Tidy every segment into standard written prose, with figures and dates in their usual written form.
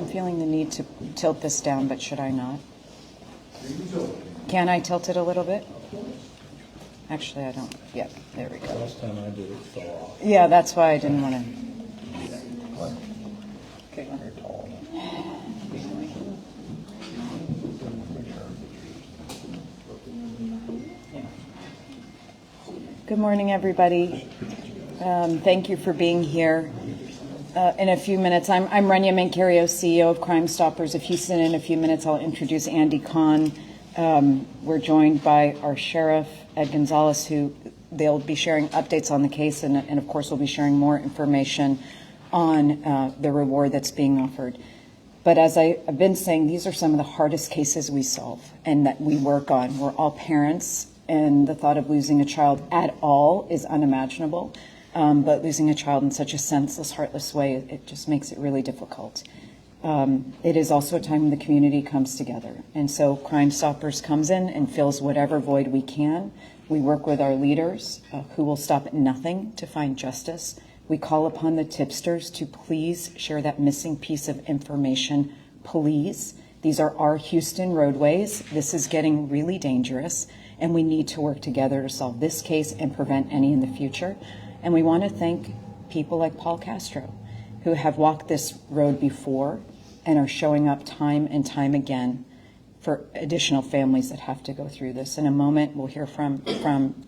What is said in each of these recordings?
I'm feeling the need to tilt this down, but should I not? Can I tilt it a little bit? Actually, I don't. Yeah, there we go. Last time I did it fell off. Yeah, that's why I didn't want to. Okay. Good morning, everybody. Thank you for being here. In a few minutes, I'm Rania Mancario, CEO of Crime Stoppers of Houston. In a few minutes, I'll introduce Andy Kahn. We're joined by our sheriff, Ed Gonzalez, who they'll be sharing updates on the case, and of course, we'll be sharing more information on the reward that's being offered. But as I've been saying, these are some of the hardest cases we solve and that we work on. We're all parents, and the thought of losing a child at all is unimaginable. But losing a child in such a senseless, heartless way, it just makes it really difficult. It is also a time when the community comes together. And so Crime Stoppers comes in and fills whatever void we can. We work with our leaders who will stop at nothing to find justice. We call upon the tipsters to please share that missing piece of information, please. These are our Houston roadways. This is getting really dangerous, and we need to work together to solve this case and prevent any in the future. And we want to thank people like Paul Castro, who have walked this road before and are showing up time and time again for additional families that have to go through this. In a moment, we'll hear from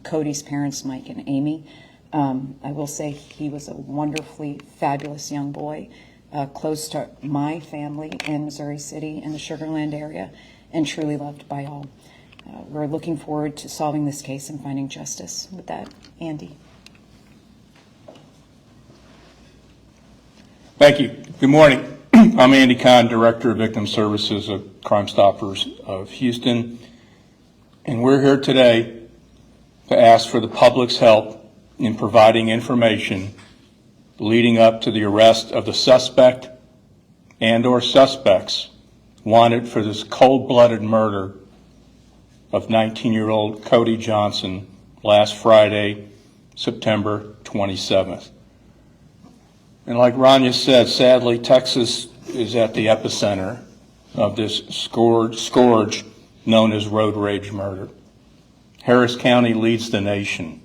Cody's parents, Mike and Amy. I will say he was a wonderfully fabulous young boy, close to my family in Missouri City in the Sugar Land area, and truly loved by all. We're looking forward to solving this case and finding justice. With that, Andy. Thank you. Good morning. I'm Andy Kahn, Director of Victim Services of Crime Stoppers of Houston, and we're here today to ask for the public's help in providing information leading up to the arrest of the suspect and/or suspects wanted for this cold-blooded murder of 19-year-old Cody Johnson last Friday, September 27th. And like Rania said, sadly, Texas is at the epicenter of this scourge known as road rage murder. Harris County leads the nation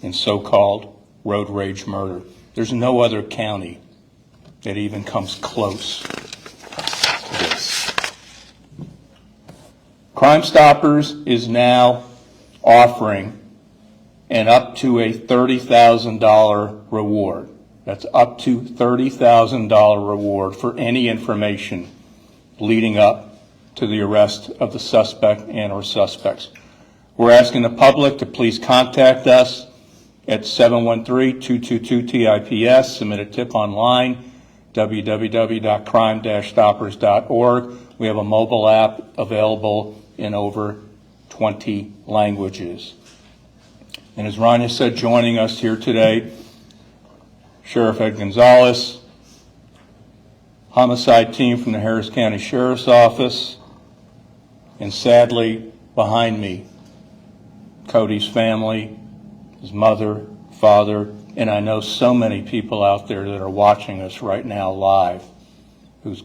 in so-called road rage murder. There's no other county that even comes close to this. Crime Stoppers is now offering an up to a $30,000 reward. That's up to $30,000 reward for any information leading up to the arrest of the suspect and or suspects. We're asking the public to please contact us at 713-222-TIPS. Submit a tip online, www.crime-stoppers.org. We have a mobile app available in over 20 languages. And as Rania said, joining us here today, Sheriff Ed Gonzalez, homicide team from the Harris County Sheriff's Office, and sadly, behind me, Cody's family, his mother, father, and I know so many people out there that are watching us right now live whose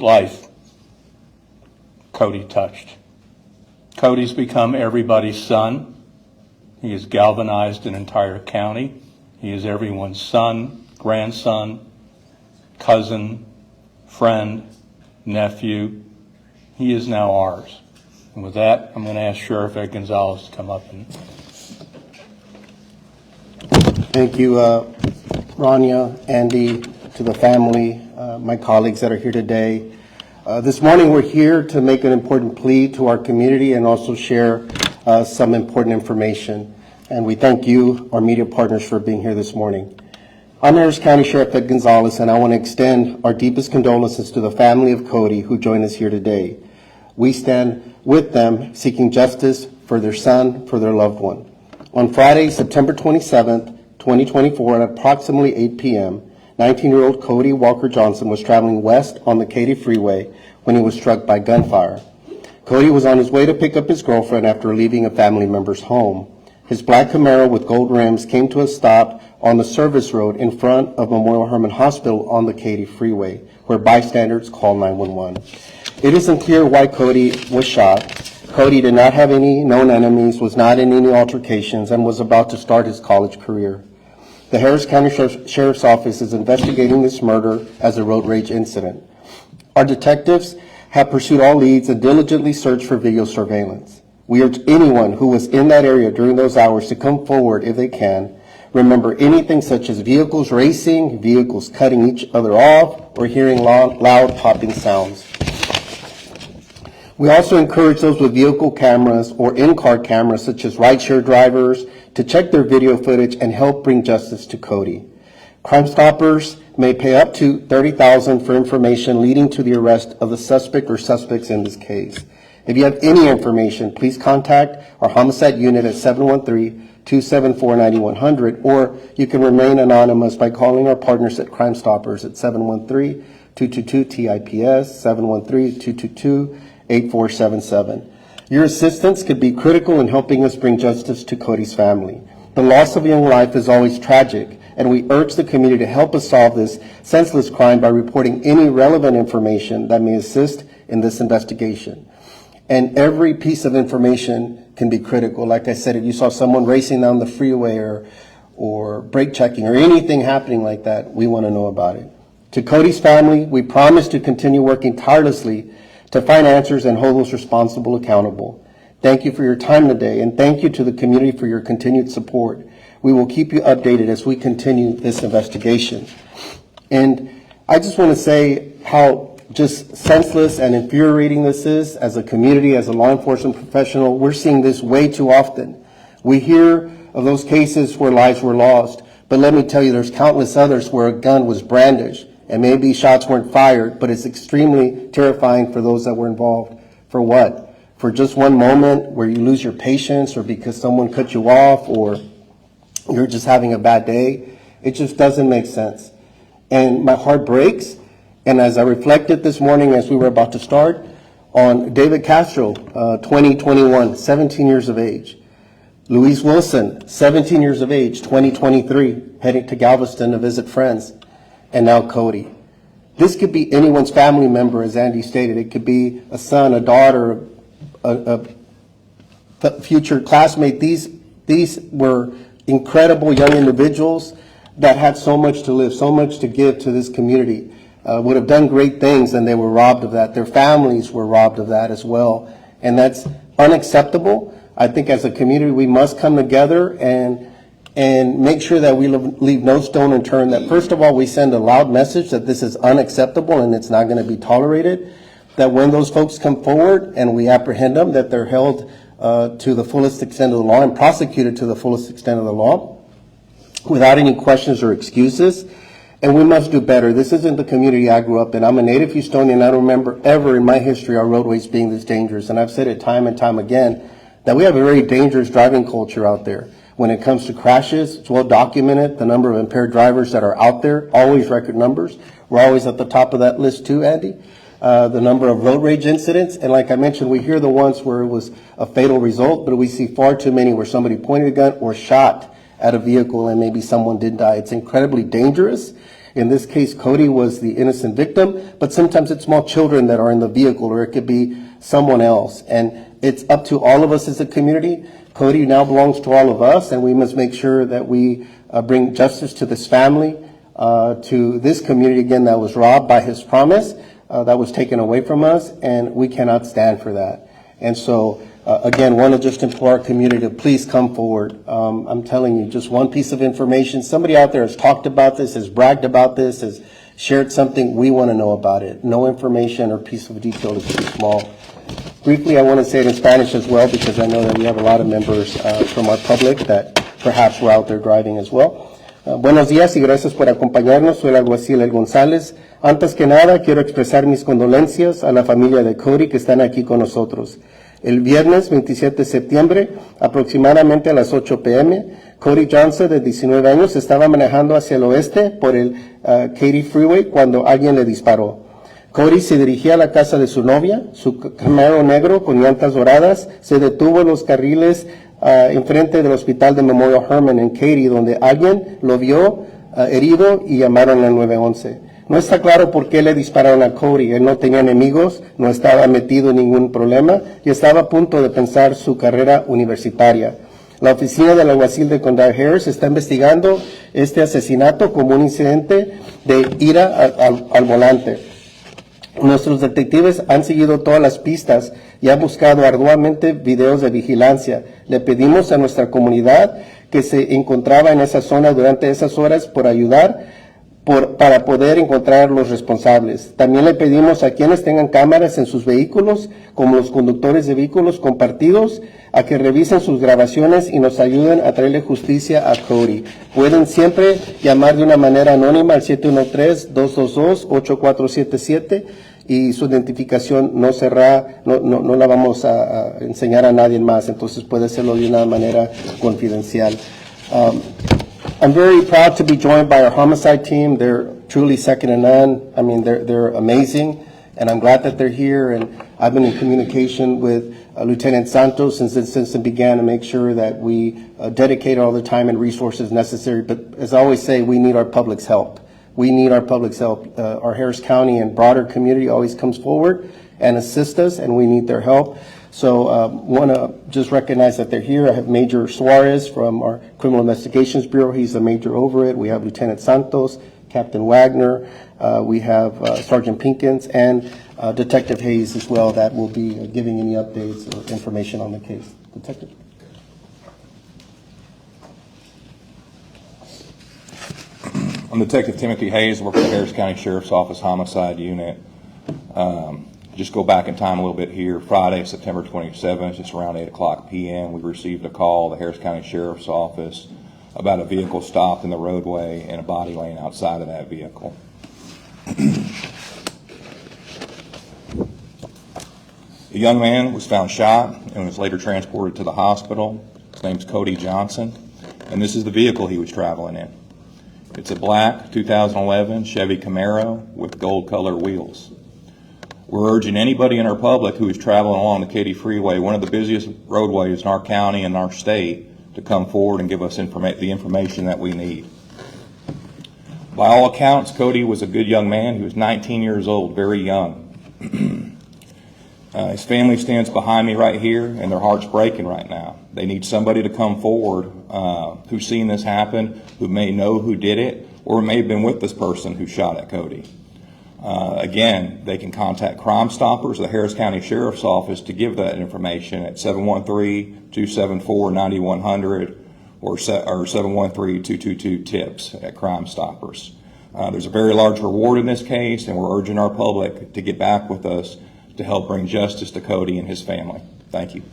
life Cody touched. Cody's become everybody's son. He has galvanized an entire county. He is everyone's son, grandson, cousin, friend, nephew. He is now ours. And with that, I'm going to ask Sheriff Ed Gonzalez to come up and... Thank you, Rania, Andy, to the family, my colleagues that are here today. This morning we're here to make an important plea to our community and also share some important information. And we thank you, our media partners, for being here this morning. I'm Harris County Sheriff Ed Gonzalez, and I want to extend our deepest condolences to the family of Cody who joined us here today. We stand with them seeking justice for their son, for their loved one. On Friday, September 27th, 2024, at approximately 8 p.m., 19-year-old Cody Walker Johnson was traveling west on the Katy Freeway when he was struck by gunfire. Cody was on his way to pick up his girlfriend after leaving a family member's home. His black Camaro with gold rims came to a stop on the service road in front of Memorial Hermann Hospital on the Katy Freeway where bystanders call 911. It isn't clear why Cody was shot. Cody did not have any known enemies, was not in any altercations, and was about to start his college career. The Harris County Sheriff's Office is investigating this murder as a road rage incident. Our detectives have pursued all leads and diligently searched for video surveillance. We urge anyone who was in that area during those hours to come forward if they can. Remember, anything such as vehicles racing, vehicles cutting each other off, or hearing loud popping sounds. We also encourage those with vehicle cameras or in-car cameras, such as rideshare drivers, to check their video footage and help bring justice to Cody. Crime Stoppers may pay up to $30,000 for information leading to the arrest of the suspect or suspects in this case. If you have any information, please contact our homicide unit at 713-274-9100, or you can remain anonymous by calling our partners at Crime Stoppers at 713-222-TIPS, 713-222-8477. Your assistance could be critical in helping us bring justice to Cody's family. The loss of a young life is always tragic, and we urge the community to help us solve this senseless crime by reporting any relevant information that may assist in this investigation. And every piece of information can be critical. Like I said, if you saw someone racing down the freeway or brake checking or anything happening like that, we want to know about it. To Cody's family, we promise to continue working tirelessly to find answers and hold those responsible accountable. Thank you for your time today, and thank you to the community for your continued support. We will keep you updated as we continue this investigation. And I just want to say how just senseless and infuriating this is as a community, as a law enforcement professional. We're seeing this way too often. We hear of those cases where lives were lost, but let me tell you, there's countless others where a gun was brandished and maybe shots weren't fired, but it's extremely terrifying for those that were involved. For what? For just one moment where you lose your patience, or because someone cut you off, or you're just having a bad day. It just doesn't make sense. And my heart breaks. And as I reflected this morning as we were about to start on David Castro, 2021, 17 years of age. Luis Wilson, 17 years of age, 2023, heading to Galveston to visit friends. And now Cody. This could be anyone's family member, as Andy stated. It could be a son, a daughter, a future classmate. These were incredible young individuals that had so much to live, so much to give to this community, would have done great things, and they were robbed of that. Their families were robbed of that as well. And that's unacceptable. I think as a community, we must come together and make sure that we leave no stone unturned, that first of all, we send a loud message that this is unacceptable and it's not going to be tolerated, that when those folks come forward and we apprehend them, that they're held to the fullest extent of the law and prosecuted to the fullest extent of the law without any questions or excuses. And we must do better. This isn't the community I grew up in. I'm a native Houstonian. I don't remember ever in my history our roadways being this dangerous. And I've said it time and time again that we have a very dangerous driving culture out there. When it comes to crashes, it's well documented. The number of impaired drivers that are out there, always record numbers. We're always at the top of that list too, Andy. The number of road rage incidents. And like I mentioned, we hear the ones where it was a fatal result, but we see far too many where somebody pointed a gun or shot at a vehicle and maybe someone did die. It's incredibly dangerous. In this case, Cody was the innocent victim, but sometimes it's small children that are in the vehicle, or it could be someone else. And it's up to all of us as a community. Cody now belongs to all of us, and we must make sure that we bring justice to this family, to this community, again, that was robbed by his promise, that was taken away from us, and we cannot stand for that. And so, again, want to just implore our community to please come forward. I'm telling you, just one piece of information. Somebody out there has talked about this, has bragged about this, has shared something. We want to know about it. No information or piece of detail is too small. Briefly, I want to say it in Spanish as well, because I know that we have a lot of members from our public that perhaps were out there driving as well. Buenos días y gracias por acompañarnos. Soy el alguacil El González. Antes que nada, quiero expresar mis condolencias a la familia de Cody que están aquí con nosotros. El viernes 27 de septiembre, aproximadamente a las 8 p.m., Cody Johnson, de 19 años, estaba manejando hacia el oeste por el Katy Freeway cuando alguien le disparó. Cody se dirigía a la casa de su novia. Su Camaro negro con llantas doradas se detuvo en los carriles enfrente del hospital de Memorial Hermann en Katy, donde alguien lo vio herido y llamaron al 911. No está claro por qué le dispararon a Cody. Él no tenía enemigos, no estaba metido en ningún problema y estaba a punto de pensar su carrera universitaria. La oficina del alguacil de Condado Harris está investigando este asesinato como un incidente de ira al volante. Nuestros detectives han seguido todas las pistas y han buscado arduamente videos de vigilancia. Le pedimos a nuestra comunidad que se encontraba en esa zona durante esas horas por ayudar para poder encontrar los responsables. También le pedimos a quienes tengan cámaras en sus vehículos, como los conductores de vehículos compartidos, a que revisen sus grabaciones y nos ayuden a traerle justicia a Cody. Pueden siempre llamar de una manera anónima al 713-222-8477 y su identificación no la vamos a enseñar a nadie más, entonces puede hacerlo de una manera confidencial. I'm very proud to be joined by our homicide team. They're truly second to none. I mean, they're amazing, and I'm glad that they're here. And I've been in communication with Lieutenant Santos since it began to make sure that we dedicate all the time and resources necessary. But as I always say, we need our public's help. We need our public's help. Our Harris County and broader community always comes forward and assists us, and we need their help. So want to just recognize that they're here. I have Major Suarez from our Criminal Investigations Bureau. He's the major over it. We have Lieutenant Santos, Captain Wagner. We have Sergeant Pinkins and Detective Hayes as well that will be giving any updates or information on the case. Detective? I'm Detective Timothy Hayes, work for the Harris County Sheriff's Office Homicide Unit. Just go back in time a little bit here. Friday, September 27th, just around 8 o'clock p.m., we received a call at the Harris County Sheriff's Office about a vehicle stopped in the roadway and a body laying outside of that vehicle. The young man was found shot and was later transported to the hospital. His name's Cody Johnson, and this is the vehicle he was traveling in. It's a black 2011 Chevy Camaro with gold color wheels. We're urging anybody in our public who is traveling along the Katy Freeway, one of the busiest roadways in our county and our state, to come forward and give us the information that we need. By all accounts, Cody was a good young man. He was 19 years old, very young. His family stands behind me right here, and their heart's breaking right now. They need somebody to come forward who's seen this happen, who may know who did it, or may have been with this person who shot at Cody. Again, they can contact Crime Stoppers, the Harris County Sheriff's Office, to give that information at 713-274-9100 or 713-222-TIPS at Crime Stoppers. There's a very large reward in this case, and we're urging our public to get back with us to help bring justice to Cody and his family. Thank you.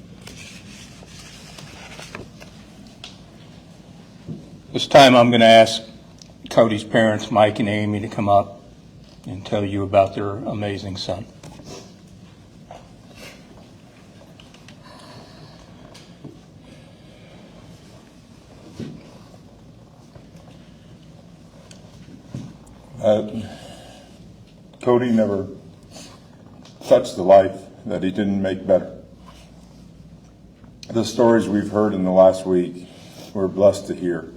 This time I'm going to ask Cody's parents, Mike and Amy, to come up and tell you about their amazing son. Cody never touched the life that he didn't make better. The stories we've heard in the last week, we're blessed to hear.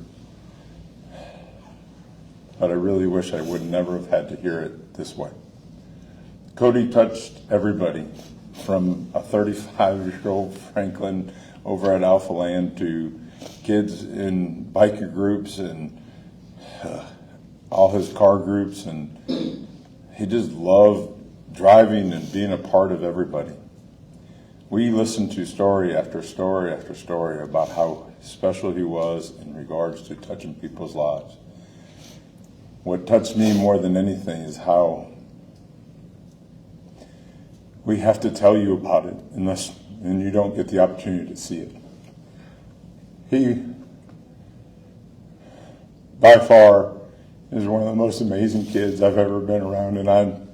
But I really wish I would never have had to hear it this way. Cody touched everybody, from a 35-year-old Franklin over at Alpha Land to kids in biker groups and all his car groups, and he just loved driving and being a part of everybody. We listened to story after story after story about how special he was in regards to touching people's lives. What touched me more than anything is how we have to tell you about it and you don't get the opportunity to see it. He, by far, is one of the most amazing kids I've ever been around, and I'm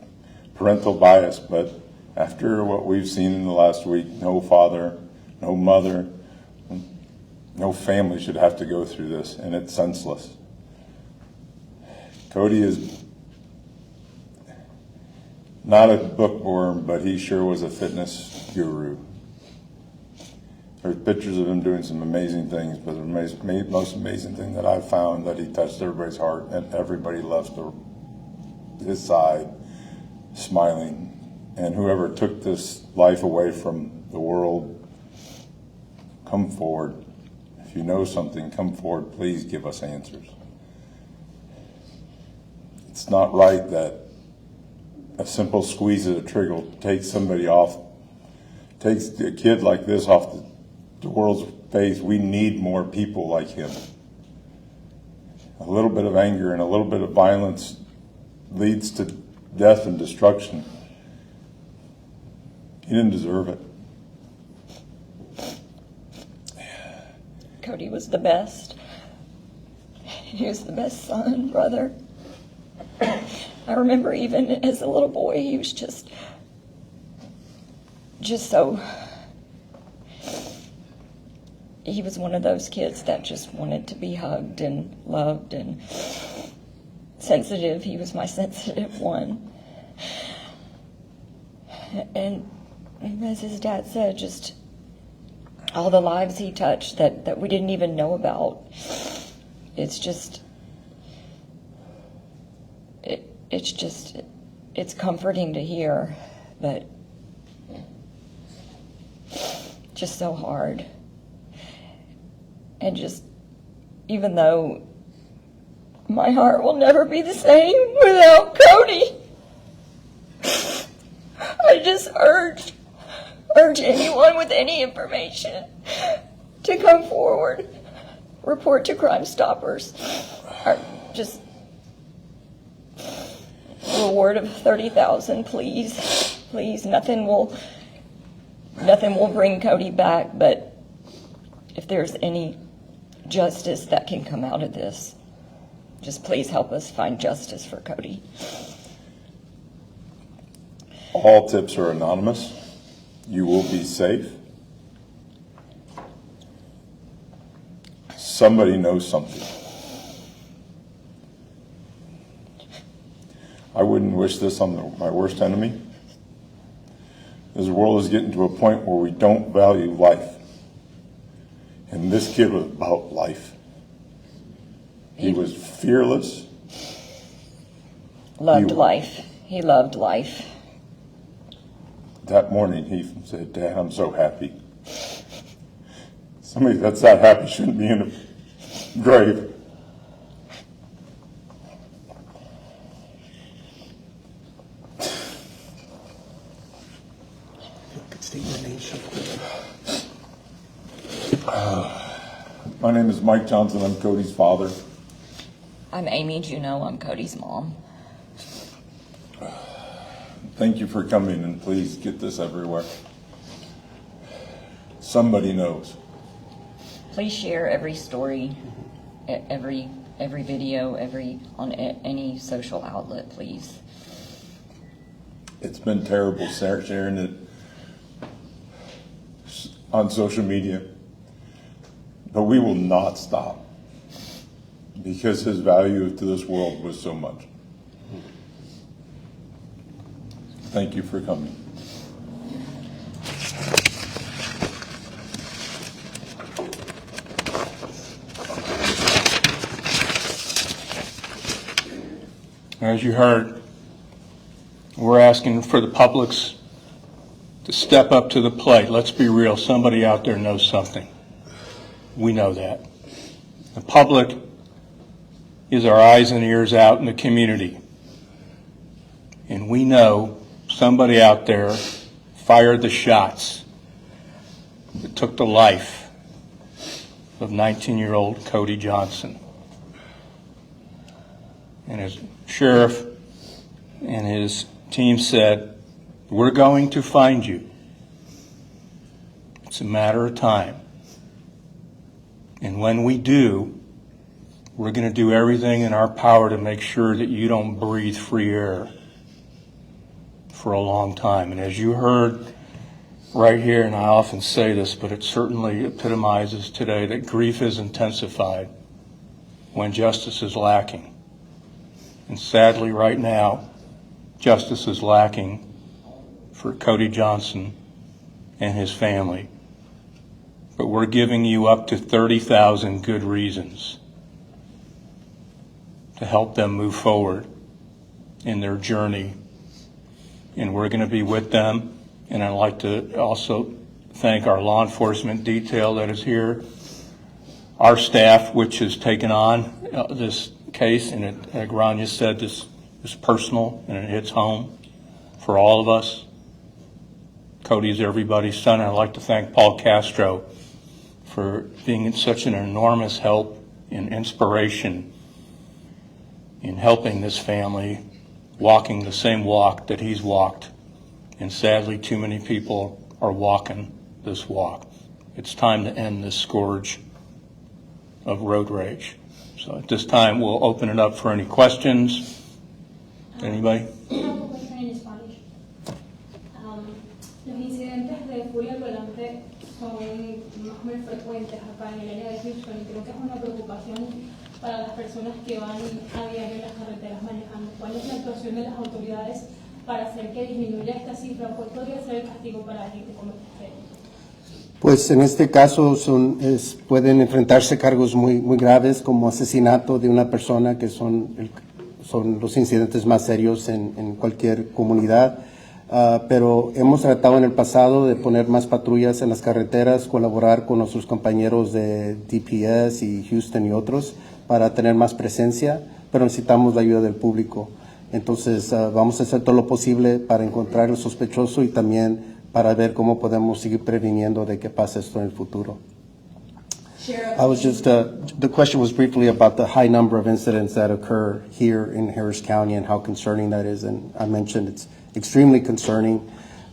parental bias, but after what we've seen in the last week, no father, no mother, no family should have to go through this, and it's senseless. Cody is not a bookworm, but he sure was a fitness guru. There's pictures of him doing some amazing things, but the most amazing thing that I've found that he touched everybody's heart, and everybody loves to his side, smiling. And whoever took this life away from the world, come forward. If you know something, come forward. Please give us answers. It's not right that a simple squeeze of the trigger takes somebody off, takes a kid like this off the world's face. We need more people like him. A little bit of anger and a little bit of violence leads to death and destruction. He didn't deserve it. Cody was the best. He was the best son, brother. I remember even as a little boy, he was just so, he was one of those kids that just wanted to be hugged and loved and sensitive. He was my sensitive one. And as his dad said, just all the lives he touched that we didn't even know about. It's comforting to hear, but just so hard. And just, even though my heart will never be the same without Cody, I just urge anyone with any information to come forward, report to Crime Stoppers, or just reward of $30,000, please. Nothing will bring Cody back, but if there's any justice that can come out of this, just please help us find justice for Cody. All tips are anonymous. You will be safe. Somebody knows something. I wouldn't wish this on my worst enemy. This world is getting to a point where we don't value life. And this kid was about life. He was fearless. Loved life. He loved life. That morning he said, "Dad, I'm so happy." Somebody that's that happy shouldn't be in a grave. My name is Mike Johnson. I'm Cody's father. I'm Amy Juneau. I'm Cody's mom. Thank you for coming, and please get this everywhere. Somebody knows. Please share every story, every video, on any social outlet, please. It's been terrible sharing it on social media, but we will not stop because his value to this world was so much. Thank you for coming. As you heard, we're asking for the publics to step up to the plate. Let's be real. Somebody out there knows something. We know that. The public is our eyes and ears out in the community. And we know somebody out there fired the shots that took the life of 19-year-old Cody Johnson. And as sheriff and his team said, we're going to find you. It's a matter of time. And when we do, we're going to do everything in our power to make sure that you don't breathe free air for a long time. And as you heard right here, and I often say this, but it certainly epitomizes today, that grief is intensified when justice is lacking. And sadly, right now, justice is lacking for Cody Johnson and his family. But we're giving you up to 30,000 good reasons to help them move forward in their journey. And we're going to be with them. And I'd like to also thank our law enforcement detail that is here, our staff, which has taken on this case, and it, like Rania said, this is personal and it hits home for all of us. Cody's everybody's son. I'd like to thank Paul Castro for being such an enormous help and inspiration in helping this family, walking the same walk that he's walked. And sadly, too many people are walking this walk. It's time to end this scourge of road rage. So at this time, we'll open it up for any questions. Anybody? Los incidentes de furia al volante son más o menos frecuentes acá en el área de Houston y creo que es una preocupación para las personas que van a diario en las carreteras manejando. ¿Cuál es la actuación de las autoridades para hacer que disminuya esta cifra? ¿Cuál podría ser el castigo para la gente como usted? Pues en este caso pueden enfrentarse cargos muy graves como asesinato de una persona, que son los incidentes más serios en cualquier comunidad. Pero hemos tratado en el pasado de poner más patrullas en las carreteras, colaborar con nuestros compañeros de DPS y Houston y otros para tener más presencia, pero necesitamos la ayuda del público. Entonces vamos a hacer todo lo posible para encontrar el sospechoso y también para ver cómo podemos seguir previniendo de que pase esto en el futuro. I was just, the question was briefly about the high number of incidents that occur here in Harris County and how concerning that is, and I mentioned it's extremely concerning.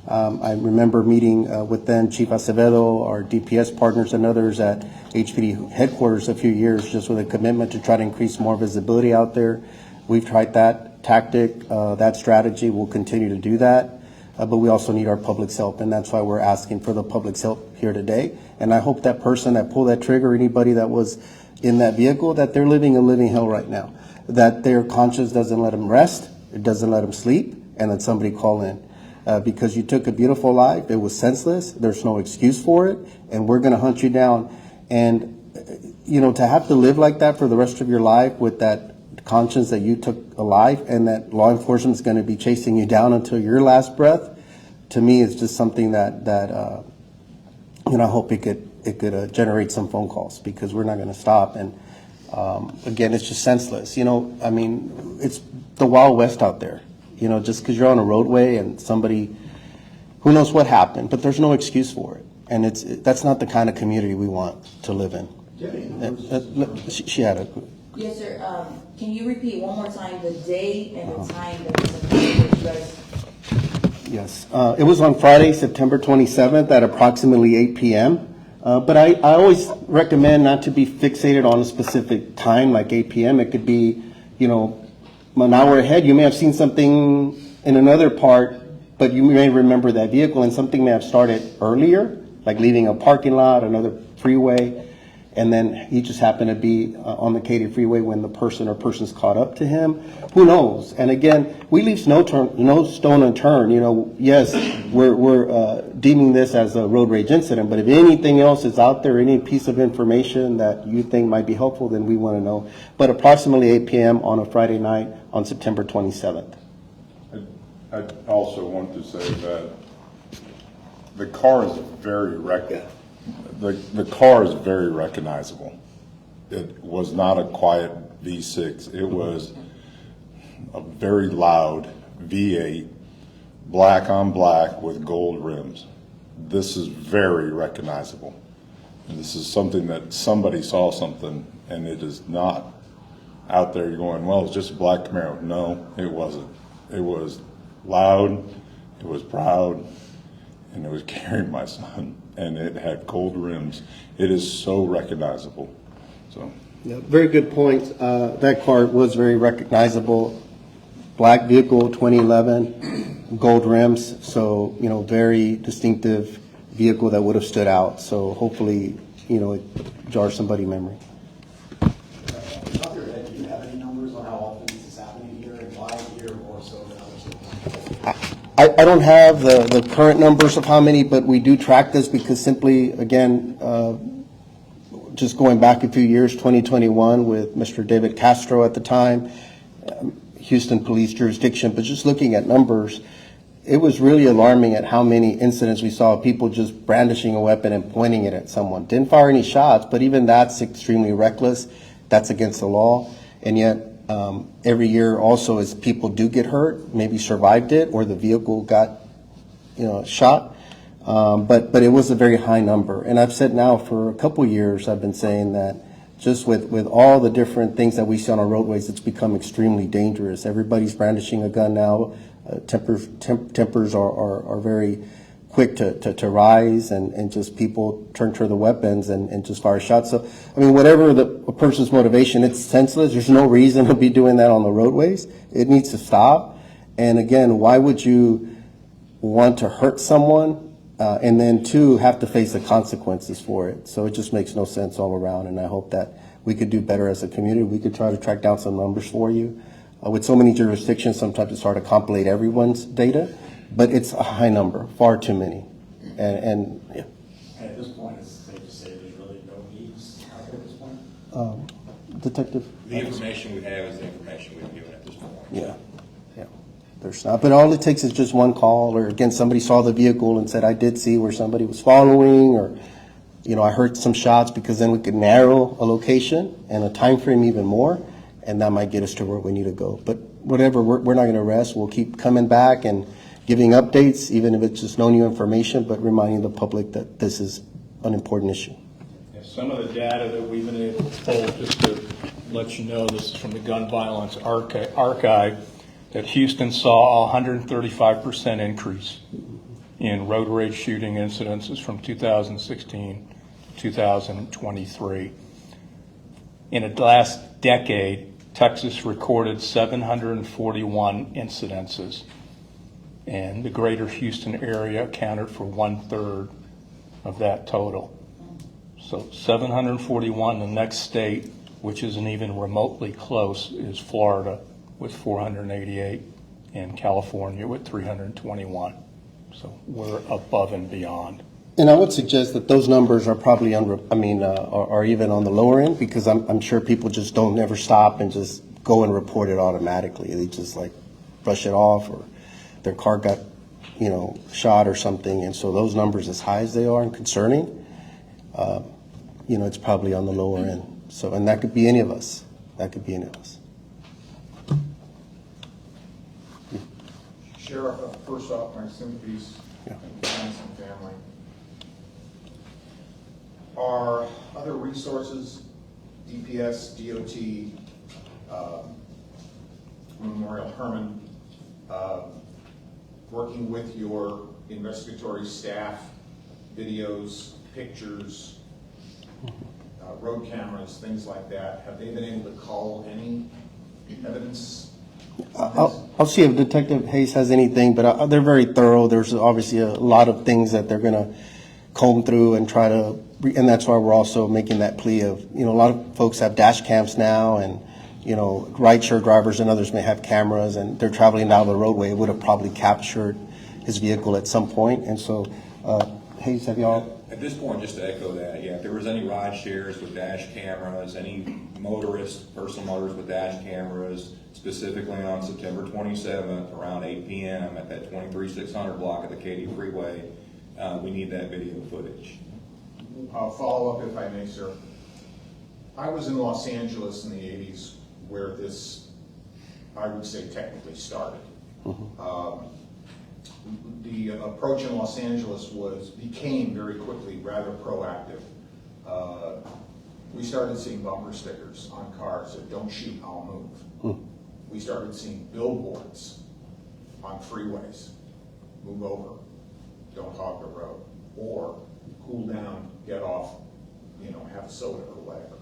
I remember meeting with then Chief Acevedo, our DPS partners, and others at HPD headquarters a few years, just with a commitment to try to increase more visibility out there. We've tried that tactic, that strategy. We'll continue to do that. But we also need our public's help, and that's why we're asking for the public's help here today. And I hope that person that pulled that trigger, anybody that was in that vehicle, that they're living a living hell right now, that their conscience doesn't let them rest, it doesn't let them sleep, and that somebody call in. Because you took a beautiful life, it was senseless, there's no excuse for it, and we're going to hunt you down. And, you know, to have to live like that for the rest of your life with that conscience that you took a life and that law enforcement is going to be chasing you down until your last breath, to me is just something that you know, I hope it could generate some phone calls, because we're not going to stop. And again, it's just senseless. You know, I mean, it's the Wild West out there. You know, just because you're on a roadway and somebody, who knows what happened, but there's no excuse for it. And that's not the kind of community we want to live in. She had a... Yes, sir. Can you repeat one more time the date and the time that you guys... Yes. It was on Friday, September 27th at approximately 8 p.m. But I always recommend not to be fixated on a specific time, like 8 p.m. It could be, you know, an hour ahead. You may have seen something in another part, but you may remember that vehicle, and something may have started earlier, like leaving a parking lot, another freeway, and then he just happened to be on the Katy Freeway when the person or persons caught up to him. Who knows? And again, we leave no stone unturned. You know, yes, we're deeming this as a road rage incident, but if anything else is out there, any piece of information that you think might be helpful, then we want to know. But approximately 8 p.m. on a Friday night on September 27th. I also want to say that the car is very the car is very recognizable. It was not a quiet V6. It was a very loud V8, black on black with gold rims. This is very recognizable. And this is something that somebody saw something, and it is not out there going, well, it's just a black Camaro. No, it wasn't. It was loud, it was proud, and it was carrying my son, and it had gold rims. It is so recognizable. So, yeah, very good point. That car was very recognizable. Black vehicle, 2011, gold rims. So, you know, very distinctive vehicle that would have stood out. So hopefully, you know, it jars somebody's memory. Do you have any numbers on how often this is happening here and why here more so than others? I don't have the current numbers of how many, but we do track this because simply, again, just going back a few years, 2021 with Mr. David Castro at the time, Houston police jurisdiction, but just looking at numbers, it was really alarming at how many incidents we saw of people just brandishing a weapon and pointing it at someone. Didn't fire any shots, but even that's extremely reckless. That's against the law. And yet, every year also as people do get hurt, maybe survived it, or the vehicle got, shot. But it was a very high number. And I've said now for a couple years, I've been saying that just with all the different things that we see on our roadways, it's become extremely dangerous. Everybody's brandishing a gun now. Tempers are very quick to rise, and just people turn to the weapons and just fire shots. So, I mean, whatever a person's motivation, it's senseless. There's no reason to be doing that on the roadways. It needs to stop. And again, why would you want to hurt someone and then, two, have to face the consequences for it? So it just makes no sense all around, and I hope that we could do better as a community. We could try to track down some numbers for you. With so many jurisdictions, sometimes it's hard to compilate everyone's data, but it's a high number, far too many. And yeah. At this point, it's safe to say there's really no needs out there at this point? Detective? The information we have is the information we've given at this point. Yeah. There's not, but all it takes is just one call, or again, somebody saw the vehicle and said, I did see where somebody was following, or, I heard some shots, because then we could narrow a location and a time frame even more, and that might get us to where we need to go. But whatever, we're not going to rest. We'll keep coming back and giving updates, even if it's just no new information, but reminding the public that this is an important issue. Yeah, some of the data that we've been able to pull, just to let you know, this is from the Gun Violence Archive, that Houston saw a 135% increase in road rage shooting incidences from 2016 to 2023. In the last decade, Texas recorded 741 incidences, and the greater Houston area accounted for 1/3 of that total. So 741. The next state, which isn't even remotely close, is Florida with 488, and California with 321. So we're above and beyond. And I would suggest that those numbers are probably are even on the lower end, because I'm sure people just don't ever stop and just go and report it automatically. They just brush it off, or their car got, shot or something. And so those numbers, as high as they are and concerning, it's probably on the lower end. So, and that could be any of us. Sheriff, first off, my sympathies and friends and family. Are other resources, DPS, DOT, Memorial Hermann, working with your investigatory staff, videos, pictures, road cameras, things like that? Have they been able to cull any evidence? I'll see if Detective Hayes has anything, but they're very thorough. There's obviously a lot of things that they're going to comb through and try to, and that's why we're also making that plea of, a lot of folks have dash cams now, and, rideshare drivers and others may have cameras, and they're traveling down the roadway. It would have probably captured his vehicle at some point. And so, Hayes, have y'all? At this point, just to echo that, if there was any ride shares with dash cameras, any personal motorists with dash cameras, specifically on September 27th around 8 p.m. at that 23600 block of the Katy Freeway, we need that video footage. I'll follow up if I may, sir. I was in Los Angeles in the 80s where this, I would say, technically started. The approach in Los Angeles became very quickly rather proactive. We started seeing bumper stickers on cars that don't shoot, I'll move. We started seeing billboards on freeways, move over, don't hog the road, or cool down, get off, have a soda or whatever.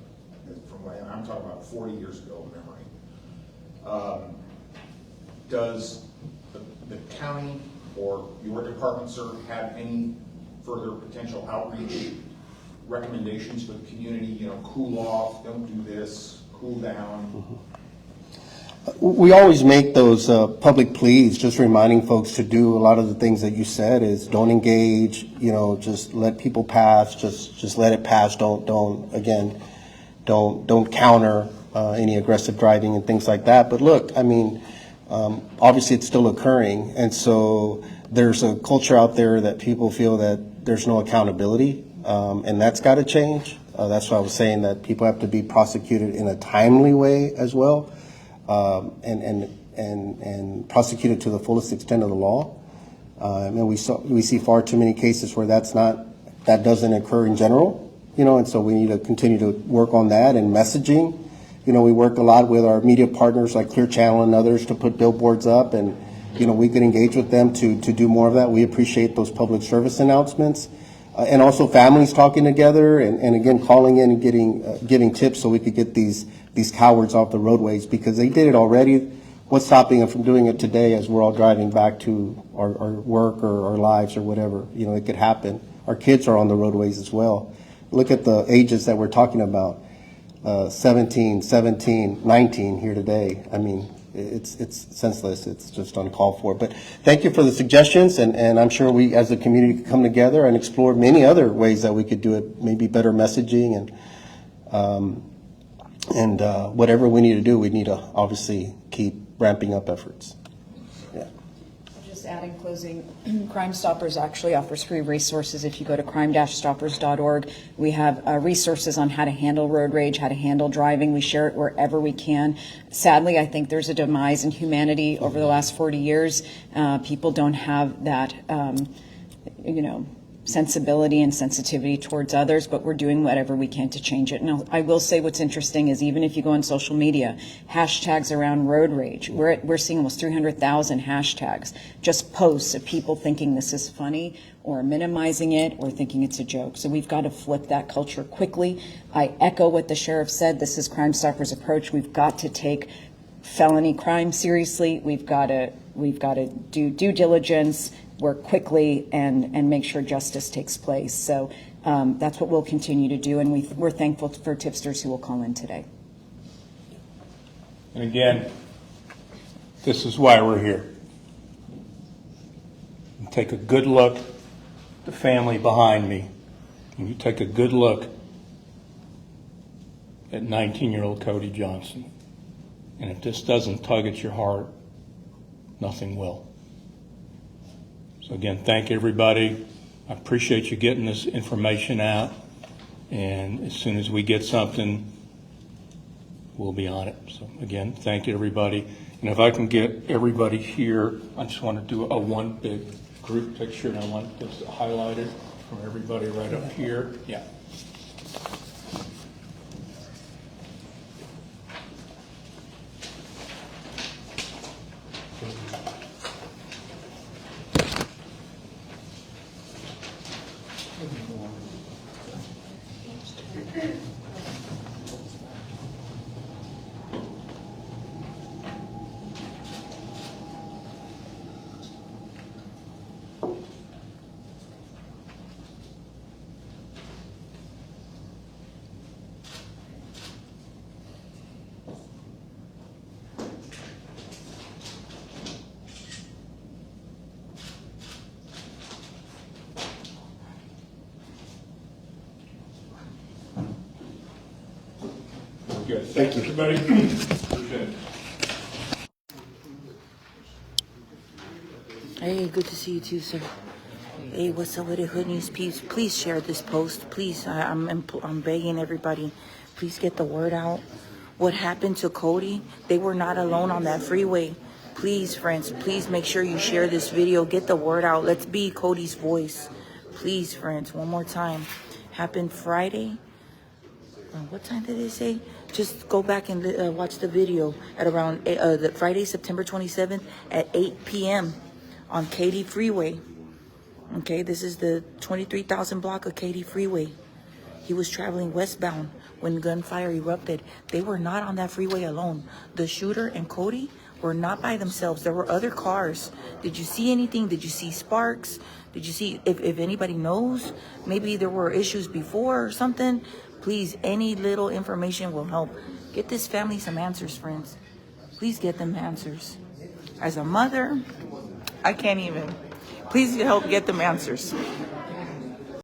I'm talking about 40 years ago memory. Does the county or your department, sir, have any further potential outreach recommendations for the community? Cool off, don't do this, cool down. We always make those public pleas, just reminding folks to do a lot of the things that you said, is don't engage, just let people pass, just let it pass. Don't counter any aggressive driving and things like that. But look, I mean, obviously it's still occurring, and so there's a culture out there that people feel that there's no accountability, and that's got to change. That's why I was saying that people have to be prosecuted in a timely way as well, and prosecuted to the fullest extent of the law. And we see far too many cases where that doesn't occur in general, and so we need to continue to work on that and messaging. We work a lot with our media partners like Clear Channel and others to put billboards up, and we can engage with them to do more of that. We appreciate those public service announcements, and also families talking together, and again calling in and giving tips so we could get these cowards off the roadways, because they did it already. What's stopping them from doing it today as we're all driving back to our work or our lives or whatever? It could happen. Our kids are on the roadways as well. Look at the ages that we're talking about. 17, 19 here today. I mean, it's senseless. It's just uncalled for. But thank you for the suggestions, and I'm sure we as a community can come together and explore many other ways that we could do it, maybe better messaging and whatever we need to do, we need to obviously keep ramping up efforts. Yeah. Just add in closing, Crime Stoppers actually offers free resources. If you go to crime-stoppers.org, we have resources on how to handle road rage, how to handle driving. We share it wherever we can. Sadly, I think there's a demise in humanity over the last 40 years. People don't have that, sensibility and sensitivity towards others, but we're doing whatever we can to change it. Now, I will say what's interesting is even if you go on social media, hashtags around road rage, we're seeing almost 300,000 hashtags, just posts of people thinking this is funny or minimizing it or thinking it's a joke. So we've got to flip that culture quickly. I echo what the sheriff said. This is Crime Stoppers' approach. We've got to take felony crime seriously. We've got to do due diligence, work quickly, and make sure justice takes place. So that's what we'll continue to do, and we're thankful for tipsters who will call in today. And again, this is why we're here. You take a good look at the family behind me, and you take a good look at 19-year-old Cody Johnson. And if this doesn't tug at your heart, nothing will. So again, thank everybody. I appreciate you getting this information out. And as soon as we get something, we'll be on it. So again, thank you everybody. And if I can get everybody here, I just want to do a one big group picture, and I want this highlighted from everybody right up here. Yeah. Good. Thank you, everybody. Appreciate it. Hey, good to see you too, sir. Hey, what's up with the Hood News peeps? Please share this post. Please, I'm begging everybody. Please get the word out. What happened to Cody? They were not alone on that freeway. Please, friends, please make sure you share this video. Get the word out. Let's be Cody's voice. Please, friends, one more time. Happened Friday. What time did they say? Just go back and watch the video at around Friday, September 27th at 8 p.m. on Katy Freeway. Okay, this is the 23,000 block of Katy Freeway. He was traveling westbound when gunfire erupted. They were not on that freeway alone. The shooter and Cody were not by themselves. There were other cars. Did you see anything? Did you see sparks? Did you see, if anybody knows, maybe there were issues before or something? Please, any little information will help. Get this family some answers, friends. Please get them answers. As a mother, I can't even. Please help get them answers.